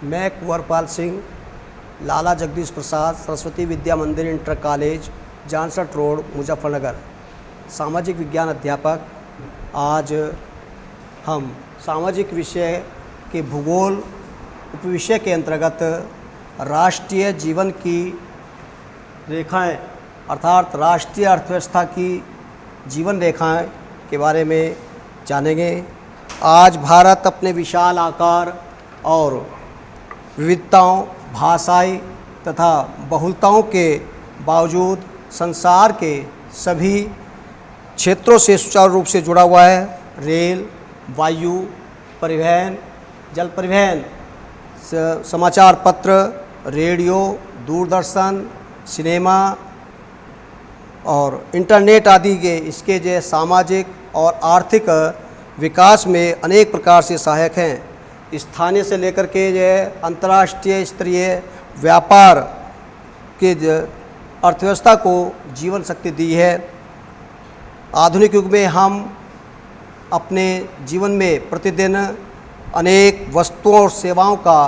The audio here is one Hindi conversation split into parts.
मैं कुंवरपाल सिंह, लाला जगदीश प्रसाद सरस्वती विद्या मंदिर inter college, Jansath road, Muzaffarnagar, सामाजिक विज्ञान अध्यापक। आज हम सामाजिक विषय के भूगोल उपविषय के अंतर्गत राष्ट्रीय जीवन की रेखाएं अर्थात राष्ट्रीय अर्थव्यवस्था की जीवन रेखाएं के बारे में जानेंगे। आज भारत अपने विशाल आकार और विविधताओं, भाषाई तथा बहुलताओं के बावजूद संसार के सभी क्षेत्रों से सुचारू रूप से जुड़ा हुआ है। रेल, वायु परिवहन, जल परिवहन, समाचार पत्र, रेडियो, दूरदर्शन, सिनेमा और इंटरनेट आदि के इसके जो सामाजिक और आर्थिक विकास में अनेक प्रकार से सहायक हैं। स्थानीय से लेकर के जो अंतर्राष्ट्रीय स्तरीय व्यापार के अर्थव्यवस्था को जीवन शक्ति दी है। आधुनिक युग में हम अपने जीवन में प्रतिदिन अनेक वस्तुओं और सेवाओं का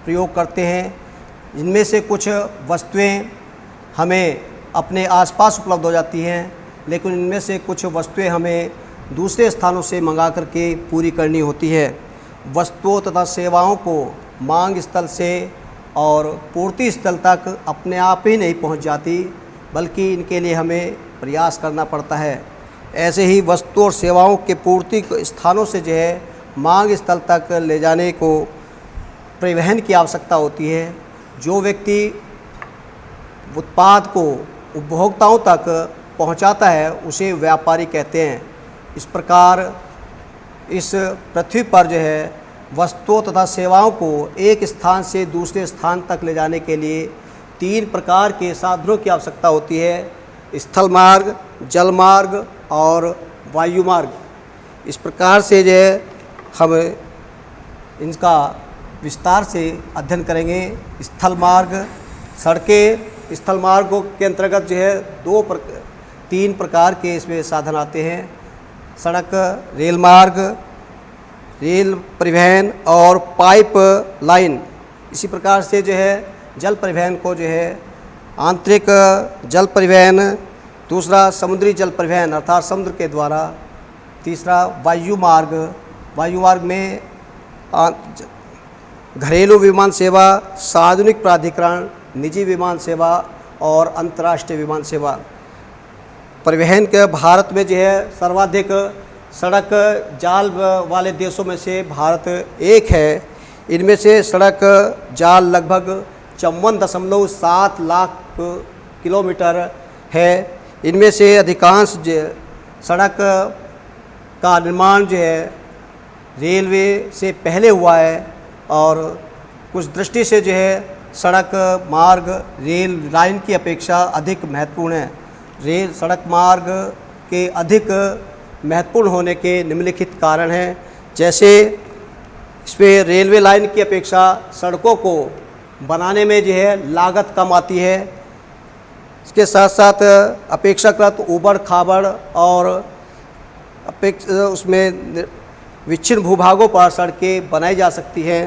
प्रयोग करते हैं। इनमें से कुछ वस्तुएं हमें अपने आसपास उपलब्ध हो जाती हैं, लेकिन इनमें से कुछ वस्तुएं हमें दूसरे स्थानों से मंगा करके पूरी करनी होती है। वस्तुओं तथा सेवाओं को मांग स्थल से और पूर्ति स्थल तक अपने आप ही नहीं पहुंच जाती, बल्कि इनके लिए हमें प्रयास करना पड़ता है। ऐसे ही वस्तुओं और सेवाओं के पूर्ति स्थानों से जो है मांग स्थल तक ले जाने को परिवहन की आवश्यकता होती है। जो व्यक्ति उत्पाद को उपभोक्ताओं तक पहुंचाता है उसे व्यापारी कहते हैं। इस प्रकार इस पृथ्वी पर जो है वस्तुओं तथा सेवाओं को एक स्थान से दूसरे स्थान तक ले जाने के लिए 3 प्रकार के साधनों की आवश्यकता होती है: स्थल मार्ग, जल मार्ग और वायु मार्ग। इस प्रकार से जो है हम इनका विस्तार से अध्ययन करेंगे। स्थल मार्ग, सड़कें स्थल मार्गों के अंतर्गत जो है 3 प्रकार के इसमें साधन आते हैं: सड़क, रेल मार्ग, रेल परिवहन और पाइप लाइन। इसी प्रकार से जो है जल परिवहन को जो है आंतरिक जल परिवहन, दूसरा समुद्री जल परिवहन अर्थात समुद्र के द्वारा, तीसरा वायु मार्ग। वायु मार्ग में घरेलू विमान सेवा, सार्वजनिक प्राधिकरण, निजी विमान सेवा और अंतर्राष्ट्रीय विमान सेवा। परिवहन के भारत में जो है सर्वाधिक सड़क जाल वाले देशों में से भारत एक है। इनमें से सड़क जाल लगभग 54.7 लाख किलोमीटर है। इनमें से अधिकांश सड़क का निर्माण जो है रेलवे से पहले हुआ है और कुछ दृष्टि से जो है सड़क मार्ग रेल लाइन की अपेक्षा अधिक महत्वपूर्ण है। सड़क मार्ग के अधिक महत्वपूर्ण होने के निम्नलिखित कारण हैं। जैसे इसमें रेलवे लाइन की अपेक्षा सड़कों को बनाने में जो है लागत कम आती है। इसके साथ साथ अपेक्षाकृत ऊबड़ खाबड़ और उसमें विच्छिन्न भूभागों पर सड़कें बनाई जा सकती हैं।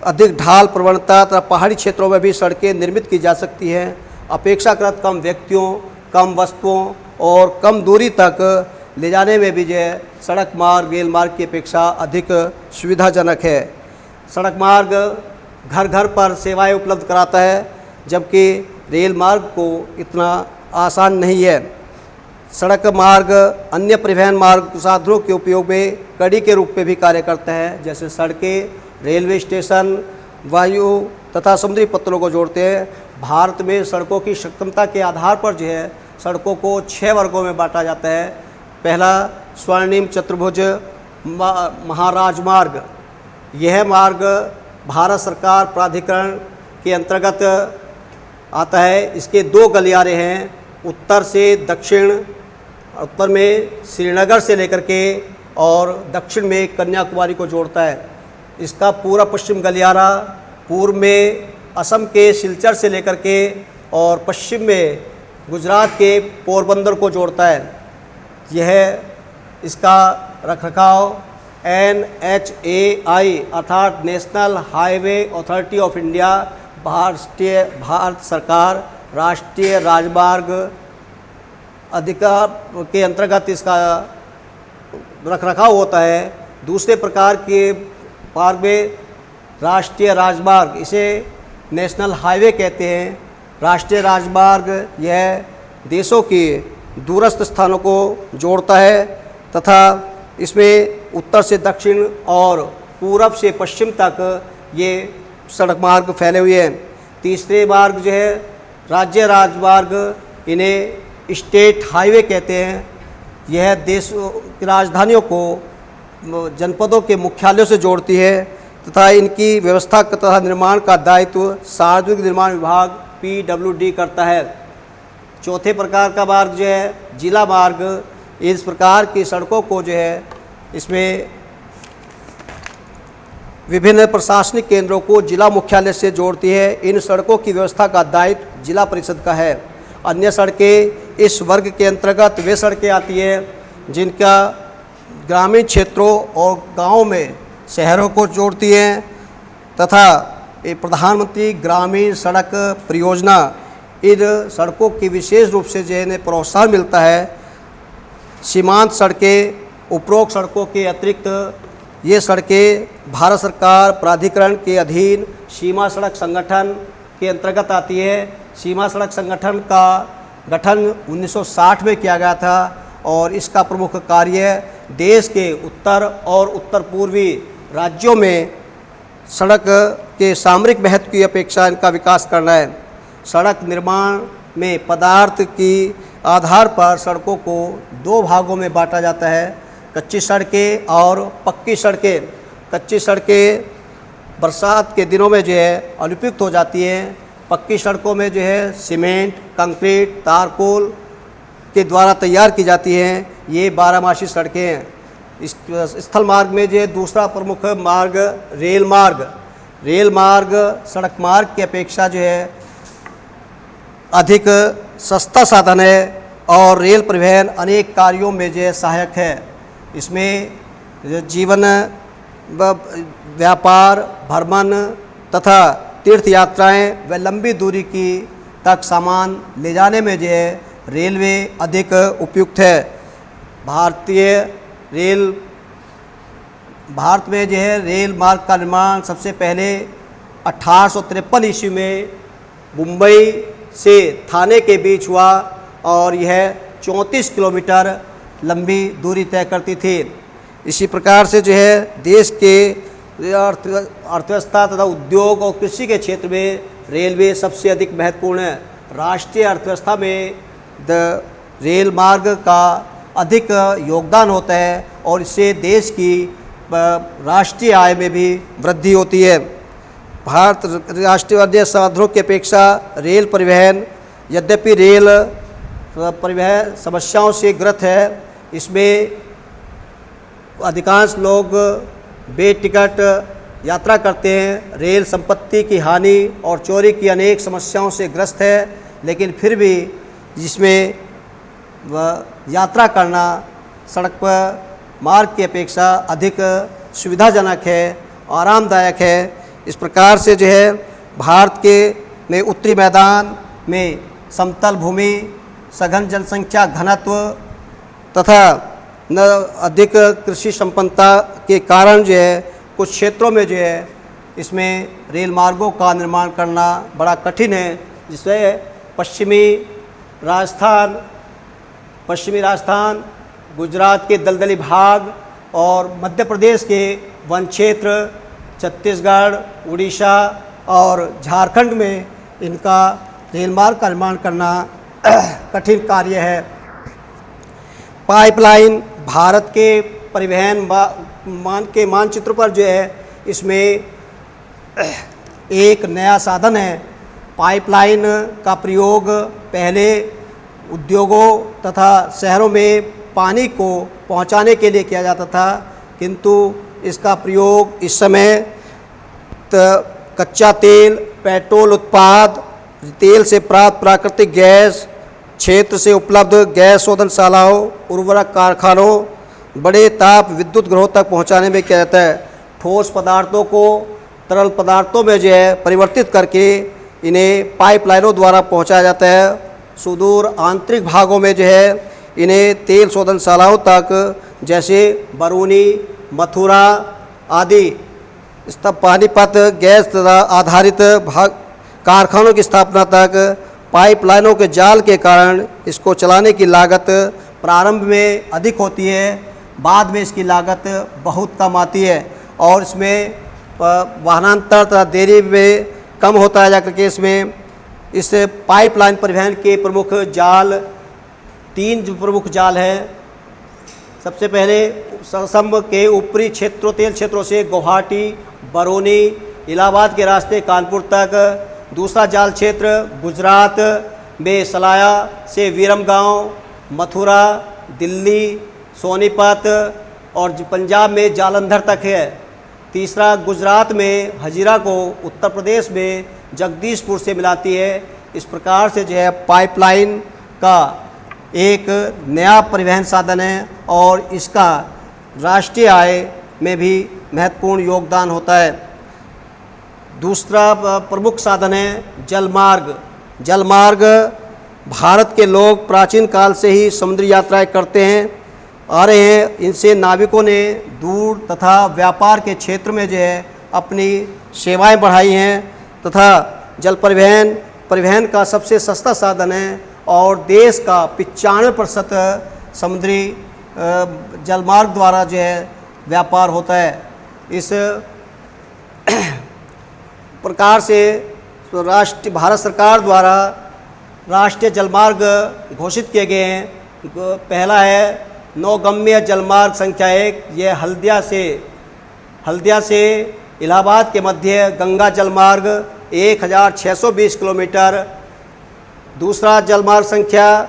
अधिक ढाल प्रवणता तथा पहाड़ी क्षेत्रों में भी सड़कें निर्मित की जा सकती हैं। अपेक्षाकृत कम व्यक्तियों, कम वस्तुओं और कम दूरी तक ले जाने में भी जो है सड़क मार्ग रेल मार्ग की अपेक्षा अधिक सुविधाजनक है। सड़क मार्ग घर घर पर सेवाएं उपलब्ध कराता है, जबकि रेल मार्ग को इतना आसान नहीं है। सड़क मार्ग अन्य परिवहन मार्ग साधनों के उपयोग में कड़ी के रूप में भी कार्य करता है। जैसे सड़कें रेलवे स्टेशन, वायु तथा समुद्री पत्तलों को जोड़ते हैं। भारत में सड़कों की क्षमता के आधार पर जो है सड़कों को 6 वर्गों में बांटा जाता है। पहला स्वर्णिम चतुर्भुज महाराजमार्ग। यह मार्ग भारत सरकार प्राधिकरण के अंतर्गत आता है। इसके 2 गलियारे हैं, उत्तर से दक्षिण, उत्तर में श्रीनगर से लेकर के और दक्षिण में कन्याकुमारी को जोड़ता है। इसका पूरा पश्चिम गलियारा पूर्व में असम के सिलचर से लेकर के और पश्चिम में गुजरात के पोरबंदर को जोड़ता है। यह इसका रखरखाव NHAI अर्थात national highway authority of India, Bharat सरकार राष्ट्रीय राजमार्ग अधिकार के अंतर्गत इसका रखरखाव होता है। दूसरे प्रकार के मार्ग में राष्ट्रीय राजमार्ग, इसे नेशनल हाईवे कहते हैं। राष्ट्रीय राजमार्ग यह देशों के दूरस्थ स्थानों को जोड़ता है तथा इसमें उत्तर से दक्षिण और पूरब से पश्चिम तक ये सड़क मार्ग फैले हुए हैं। तीसरे मार्ग जो है राज्य राजमार्ग, इन्हें स्टेट हाईवे कहते हैं। यह देशों की राजधानियों को जनपदों के मुख्यालयों से जोड़ती है तथा इनकी व्यवस्था तथा निर्माण का दायित्व सार्वजनिक निर्माण विभाग PWD करता है। चौथे प्रकार का मार्ग जो है जिला मार्ग, इस प्रकार की सड़कों को जो है इसमें विभिन्न प्रशासनिक केंद्रों को जिला मुख्यालय से जोड़ती है। इन सड़कों की व्यवस्था का दायित्व जिला परिषद का है। अन्य सड़कें इस वर्ग के अंतर्गत वे सड़कें आती हैं जिनका ग्रामीण क्षेत्रों और गांवों में शहरों को जोड़ती हैं तथा प्रधानमंत्री ग्रामीण सड़क परियोजना, इन सड़कों की विशेष रूप से जो है इन्हें प्रोत्साहन मिलता है। सीमांत सड़कें, उपरोक्त सड़कों के अतिरिक्त ये सड़कें भारत सरकार प्राधिकरण के अधीन सीमा सड़क संगठन के अंतर्गत आती है। सीमा सड़क संगठन का गठन 1960 में किया गया था और इसका प्रमुख कार्य देश के उत्तर और उत्तर पूर्वी राज्यों में सड़क के सामरिक महत्व की अपेक्षा इनका विकास करना है। सड़क निर्माण में पदार्थ की आधार पर सड़कों को दो भागों में बांटा जाता है, कच्ची सड़कें और पक्की सड़कें। कच्ची सड़कें बरसात के दिनों में जो है अनुपयुक्त हो जाती हैं। पक्की सड़कों में जो है सीमेंट, कंक्रीट, तारकोल के द्वारा तैयार की जाती हैं। ये 12मासी सड़कें हैं। इस स्थल मार्ग में जो है दूसरा प्रमुख मार्ग रेल मार्ग। रेल मार्ग सड़क मार्ग की अपेक्षा जो है अधिक सस्ता साधन है और रेल परिवहन अनेक कार्यों में जो है सहायक है। इसमें जीवन, व्यापार, भ्रमण तथा तीर्थ यात्राएं व लंबी दूरी की तक सामान ले जाने में जो है रेलवे अधिक उपयुक्त है। भारत में जो है रेल मार्ग का निर्माण सबसे पहले 1853 ईस्वी में मुंबई से थाने के बीच हुआ और यह 34 किलोमीटर लंबी दूरी तय करती थी। इसी प्रकार से जो है देश के अर्थव्यवस्था तथा उद्योग और कृषि के क्षेत्र में रेलवे सबसे अधिक महत्वपूर्ण है। राष्ट्रीय अर्थव्यवस्था में रेल मार्ग का अधिक योगदान होता है और इससे देश की राष्ट्रीय आय में भी वृद्धि होती है। भारत राष्ट्रीय अन्य साधनों की अपेक्षा रेल परिवहन, यद्यपि रेल परिवहन समस्याओं से ग्रस्त है, इसमें अधिकांश लोग बेटिकट यात्रा करते हैं। रेल संपत्ति की हानि और चोरी की अनेक समस्याओं से ग्रस्त है, लेकिन फिर भी जिसमें यात्रा करना सड़क पर मार्ग की अपेक्षा अधिक सुविधाजनक है, आरामदायक है। इस प्रकार से जो है भारत के में उत्तरी मैदान में समतल भूमि, सघन जनसंख्या घनत्व तथा न अधिक कृषि संपन्नता के कारण जो है कुछ क्षेत्रों में जो है इसमें रेल मार्गों का निर्माण करना बड़ा कठिन है, जिससे पश्चिमी राजस्थान, गुजरात के दलदली भाग और मध्य प्रदेश के वन क्षेत्र, छत्तीसगढ़, उड़ीसा और झारखंड में इनका रेल मार्ग का निर्माण करना कठिन कार्य है। पाइपलाइन भारत के परिवहन के मानचित्र पर जो है इसमें एक नया साधन है। पाइपलाइन का प्रयोग पहले उद्योगों तथा शहरों में पानी को पहुंचाने के लिए किया जाता था, किंतु इसका प्रयोग इस समय कच्चा तेल, पेट्रोल उत्पाद, तेल से प्राप्त प्राकृतिक गैस, क्षेत्र से उपलब्ध गैस शोधनशालाओं, उर्वरक कारखानों बड़े ताप विद्युत ग्रहों तक पहुंचाने में किया जाता है। ठोस पदार्थों को तरल पदार्थों में जो है परिवर्तित करके इन्हें पाइपलाइनों द्वारा पहुंचाया जाता है। सुदूर आंतरिक भागों में जो है इन्हें तेल शोधनशालाओं तक, जैसे बरूनी, मथुरा आदि पानीपत गैस आधारित भाग कारखानों की स्थापना तक पाइपलाइनों के जाल के कारण इसको चलाने की लागत प्रारंभ में अधिक होती है, बाद में इसकी लागत बहुत कम आती है और इसमें वाहनांतर तथा देरी में कम होता है जाकर के इसमें। इस पाइपलाइन परिवहन के प्रमुख जाल, 3 प्रमुख जाल हैं। सबसे पहले असम के ऊपरी क्षेत्रों, तेल क्षेत्रों से गुवाहाटी, बरौनी, इलाहाबाद के रास्ते कानपुर तक। दूसरा जाल क्षेत्र गुजरात में सलाया से विरमगांव, मथुरा, दिल्ली, सोनीपत और पंजाब में जालंधर तक है। तीसरा गुजरात में हजीरा को उत्तर प्रदेश में जगदीशपुर से मिलाती है। इस प्रकार से जो है पाइपलाइन का एक नया परिवहन साधन है और इसका राष्ट्रीय आय में भी महत्वपूर्ण योगदान होता है। दूसरा प्रमुख साधन है जलमार्ग। जलमार्ग भारत के लोग प्राचीन काल से ही समुद्री यात्राएं करते आ रहे हैं। इनसे नाविकों ने दूर तथा व्यापार के क्षेत्र में जो है अपनी सेवाएं बढ़ाई हैं तथा जल परिवहन का सबसे सस्ता साधन है और देश का 95% समुद्री जलमार्ग द्वारा जो है व्यापार होता है। इस प्रकार से भारत सरकार द्वारा राष्ट्रीय जलमार्ग घोषित किए गए हैं। पहला है नौगम्य जलमार्ग संख्या 1, ये हल्दिया से इलाहाबाद के मध्य गंगा जलमार्ग 1620 किलोमीटर। दूसरा जलमार्ग संख्या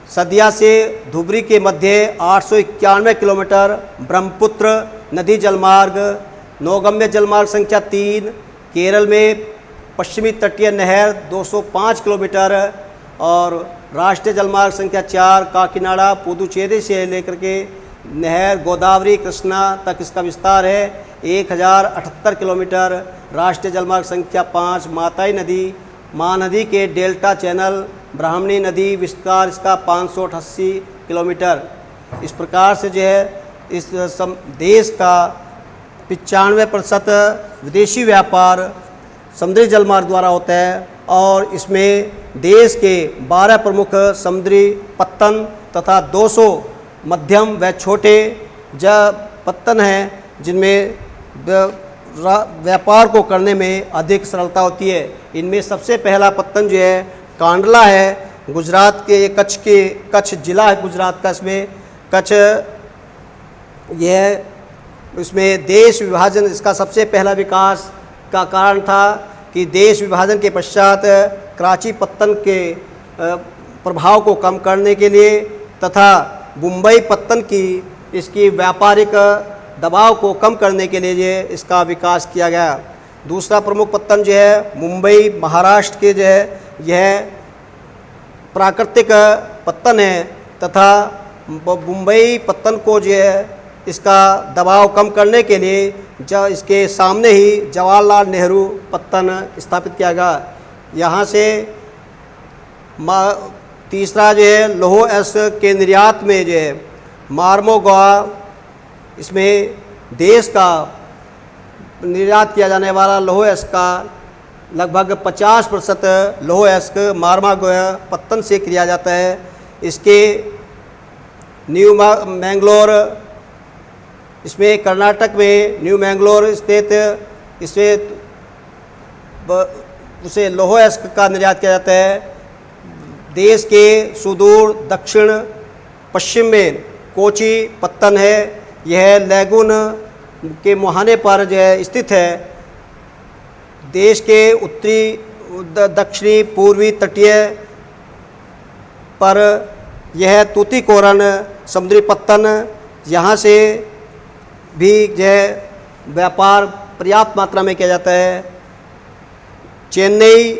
सदिया से धुबरी के मध्य 891 किलोमीटर ब्रह्मपुत्र नदी जलमार्ग। नौगम्य जलमार्ग संख्या 3 केरल में पश्चिमी तटीय नहर 205 किलोमीटर और राष्ट्रीय जलमार्ग संख्या 4 काकीनाडा पुदुचेरी से लेकर के नहर गोदावरी कृष्णा तक इसका विस्तार है 1078 किलोमीटर। राष्ट्रीय जलमार्ग संख्या 5 माताई नदी, महानदी के डेल्टा चैनल, ब्राह्मणी नदी, विस्तार इसका 588 किलोमीटर। इस प्रकार से जो है इस देश का 95% विदेशी व्यापार समुद्री जलमार्ग द्वारा होता है और इसमें देश के 12 प्रमुख समुद्री पत्तन तथा 200 मध्यम व छोटे पत्तन हैं जिनमें व्यापार को करने में अधिक सरलता होती है। इनमें सबसे पहला पत्तन जो है कांडला है, गुजरात के कच्छ जिला है गुजरात का। इसमें कच्छ यह इसमें देश विभाजन इसका सबसे पहला विकास का कारण था कि देश विभाजन के पश्चात कराची पत्तन के प्रभाव को कम करने के लिए तथा मुंबई पत्तन की इसकी व्यापारिक दबाव को कम करने के लिए इसका विकास किया गया। दूसरा प्रमुख पत्तन जो है मुंबई महाराष्ट्र के जो है यह प्राकृतिक पत्तन है तथा मुंबई पत्तन को जो है इसका दबाव कम करने के लिए इसके सामने ही जवाहरलाल नेहरू पत्तन स्थापित किया गया। यहाँ से तीसरा जो है लोह एस के निर्यात में जो है मार्मोगोआ, इसमें देश का निर्यात किया जाने वाला लोह एस का लगभग 50% लोह एस्क मार्मोगोआ पत्तन से किया जाता है। इसके न्यू मैंगलोर, इसमें कर्नाटक में न्यू मैंगलोर स्थित उसे लोह एस्क का निर्यात किया जाता है। देश के सुदूर दक्षिण पश्चिम में कोची पत्तन है, यह लैगून के मुहाने पर जो है स्थित है। देश के उत्तरी दक्षिणी पूर्वी तटीय पर यह तूतीकोरन समुद्री पत्तन, यहाँ से भी जो है व्यापार पर्याप्त मात्रा में किया जाता है। चेन्नई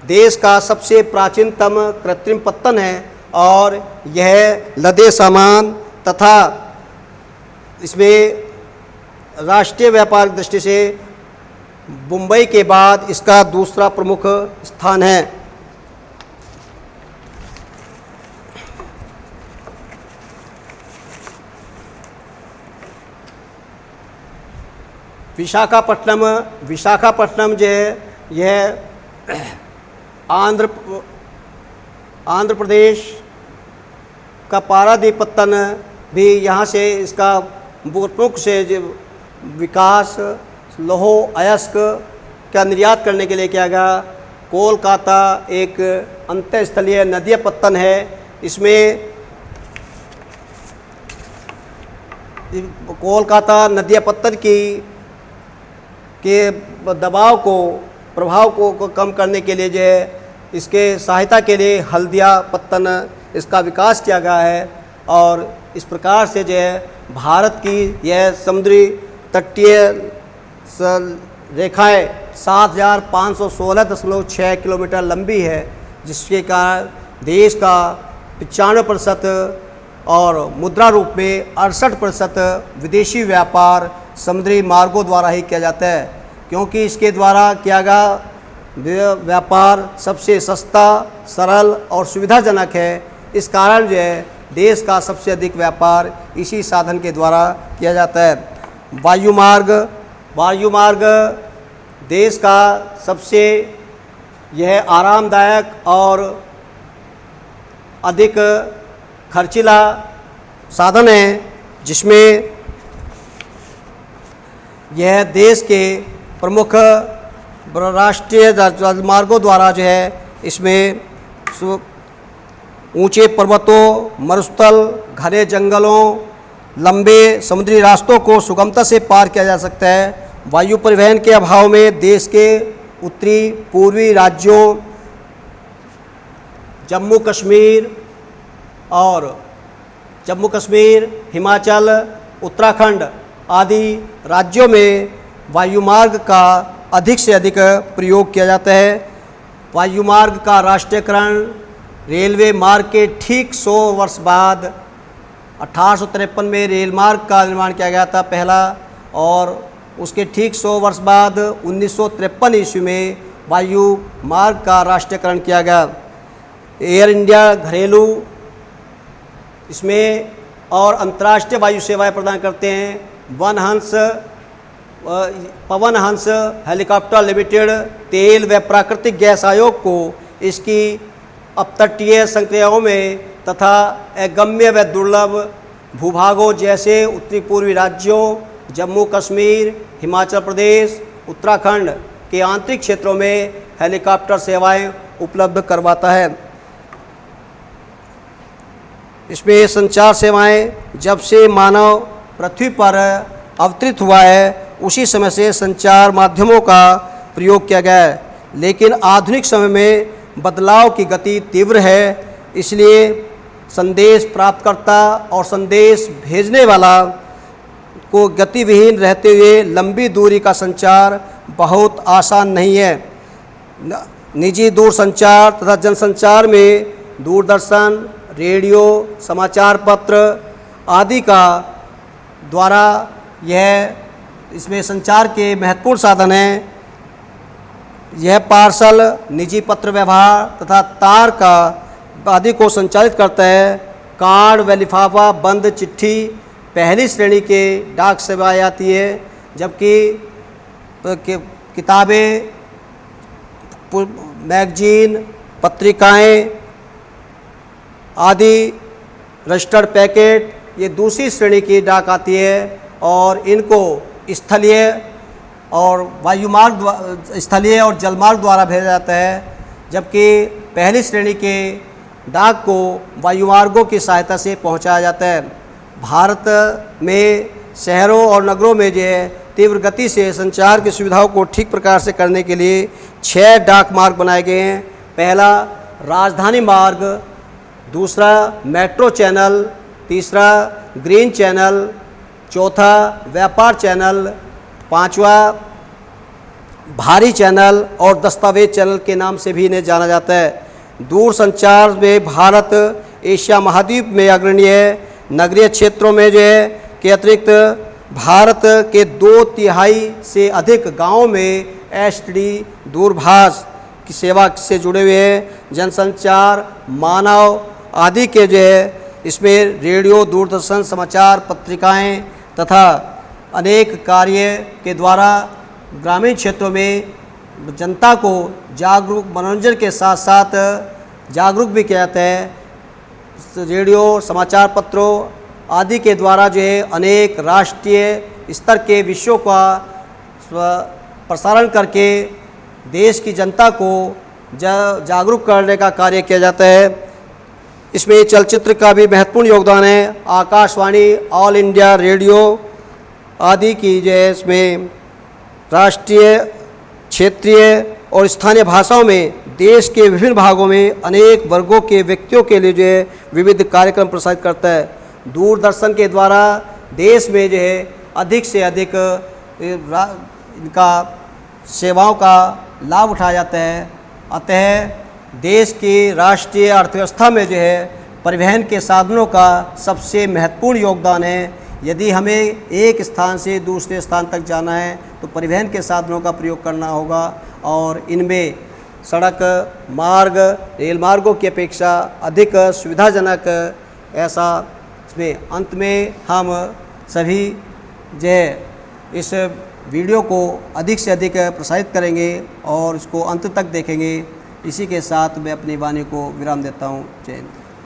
देश का सबसे प्राचीनतम कृत्रिम पत्तन है और यह लदे सामान तथा इसमें राष्ट्रीय व्यापार की दृष्टि से मुंबई के बाद इसका दूसरा प्रमुख स्थान है। विशाखापट्टनम जो है यह आंध्र प्रदेश का पारादीपत्तन भी यहाँ से इसका प्रमुख से जो विकास लौह अयस्क का निर्यात करने के लिए किया गया। कोलकाता एक अंतःस्थलीय नदीय पत्तन है। इसमें कोलकाता नदीय पत्तन के प्रभाव को कम करने के लिए जो है इसके सहायता के लिए हल्दिया पत्तन इसका विकास किया गया है। और इस प्रकार से जो है भारत की यह समुद्री तटीय रेखाएँ 7,516.6 किलोमीटर लंबी है, जिसके कारण देश का 95% और मुद्रा रूप में 68% विदेशी व्यापार समुद्री मार्गों द्वारा ही किया जाता है, क्योंकि इसके द्वारा किया गया व्यापार सबसे सस्ता, सरल और सुविधाजनक है। इस कारण जो है देश का सबसे अधिक व्यापार इसी साधन के द्वारा किया जाता है। वायुमार्ग देश का सबसे यह आरामदायक और अधिक खर्चीला साधन है, जिसमें यह देश के प्रमुख राष्ट्रीय राजमार्गों द्वारा जो है इसमें ऊंचे पर्वतों, मरुस्थल, घने जंगलों, लंबे समुद्री रास्तों को सुगमता से पार किया जा सकता है। वायु परिवहन के अभाव में देश के उत्तरी पूर्वी राज्यों जम्मू कश्मीर, हिमाचल, उत्तराखंड आदि राज्यों में वायुमार्ग का अधिक से अधिक प्रयोग किया जाता है। वायुमार्ग का राष्ट्रीयकरण रेलवे मार्ग के ठीक 100 वर्ष बाद 1853 में रेल मार्ग का निर्माण किया गया था पहला, और उसके ठीक 100 वर्ष बाद 1953 ईस्वी में वायु मार्ग का राष्ट्रीयकरण किया गया। एयर इंडिया घरेलू इसमें और अंतर्राष्ट्रीय वायु सेवाएं प्रदान करते हैं। पवन हंस हेलीकॉप्टर लिमिटेड तेल व प्राकृतिक गैस आयोग को इसकी अपतटीय संक्रियाओं में तथा अगम्य व दुर्लभ भूभागों जैसे उत्तरी पूर्वी राज्यों जम्मू कश्मीर, हिमाचल प्रदेश, उत्तराखंड के आंतरिक क्षेत्रों में हेलीकॉप्टर सेवाएं उपलब्ध करवाता है। इसमें संचार सेवाएं जब से मानव पृथ्वी पर अवतरित हुआ है उसी समय से संचार माध्यमों का प्रयोग किया गया है, लेकिन आधुनिक समय में बदलाव की गति तीव्र है। इसलिए संदेश प्राप्तकर्ता और संदेश भेजने वाला को गतिविहीन रहते हुए लंबी दूरी का संचार बहुत आसान नहीं है। निजी दूरसंचार तथा जनसंचार में दूरदर्शन, रेडियो, समाचार पत्र आदि का द्वारा यह इसमें संचार के महत्वपूर्ण साधन हैं। यह पार्सल, निजी पत्र व्यवहार तथा तार का आदि को संचालित करता है। कार्ड व लिफाफा बंद चिट्ठी पहली श्रेणी के डाक सेवाएं आती है, जबकि किताबें, मैगजीन, पत्रिकाएं आदि रजिस्टर्ड पैकेट ये दूसरी श्रेणी की डाक आती है और इनको स्थलीय और जलमार्ग द्वारा भेजा जाता है, जबकि पहली श्रेणी के डाक को वायुमार्गों की सहायता से पहुंचाया जाता है। भारत में शहरों और नगरों में जो है तीव्र गति से संचार की सुविधाओं को ठीक प्रकार से करने के लिए 6 डाक मार्ग बनाए गए हैं। पहला राजधानी मार्ग, दूसरा मेट्रो चैनल, तीसरा ग्रीन चैनल, चौथा व्यापार चैनल, पांचवा भारी चैनल और दस्तावेज चैनल के नाम से भी इन्हें जाना जाता है। दूरसंचार में भारत एशिया महाद्वीप में अग्रणी है। नगरीय क्षेत्रों में जो है के अतिरिक्त भारत के 2/3 से अधिक गांवों में एसटीडी दूरभाष की सेवा से जुड़े हुए हैं। जनसंचार, मानव आदि के जो है इसमें रेडियो, दूरदर्शन, समाचार पत्रिकाएं तथा अनेक कार्य के द्वारा ग्रामीण क्षेत्रों में जनता को जागरूक, मनोरंजन के साथ साथ जागरूक भी किया जाता है। रेडियो, समाचार पत्रों आदि के द्वारा जो है अनेक राष्ट्रीय स्तर के विषयों का प्रसारण करके देश की जनता को जागरूक करने का कार्य किया जाता है। इसमें चलचित्र का भी महत्वपूर्ण योगदान है। आकाशवाणी, ऑल इंडिया रेडियो आदि की जो है इसमें राष्ट्रीय, क्षेत्रीय और स्थानीय भाषाओं में देश के विभिन्न भागों में अनेक वर्गों के व्यक्तियों के लिए जो है विविध कार्यक्रम प्रसारित करता है। दूरदर्शन के द्वारा देश में जो है अधिक से अधिक इनका सेवाओं का लाभ उठाया जाता है। अतः देश की राष्ट्रीय अर्थव्यवस्था में जो है परिवहन के साधनों का सबसे महत्वपूर्ण योगदान है। यदि हमें एक स्थान से दूसरे स्थान तक जाना है तो परिवहन के साधनों का प्रयोग करना होगा और इनमें सड़क मार्ग, रेल मार्गों की अपेक्षा अधिक सुविधाजनक ऐसा इसमें अंत में हम सभी जो है इस वीडियो को अधिक से अधिक प्रसारित करेंगे और इसको अंत तक देखेंगे। इसी के साथ मैं अपनी वाणी को विराम देता हूँ। जय हिंद।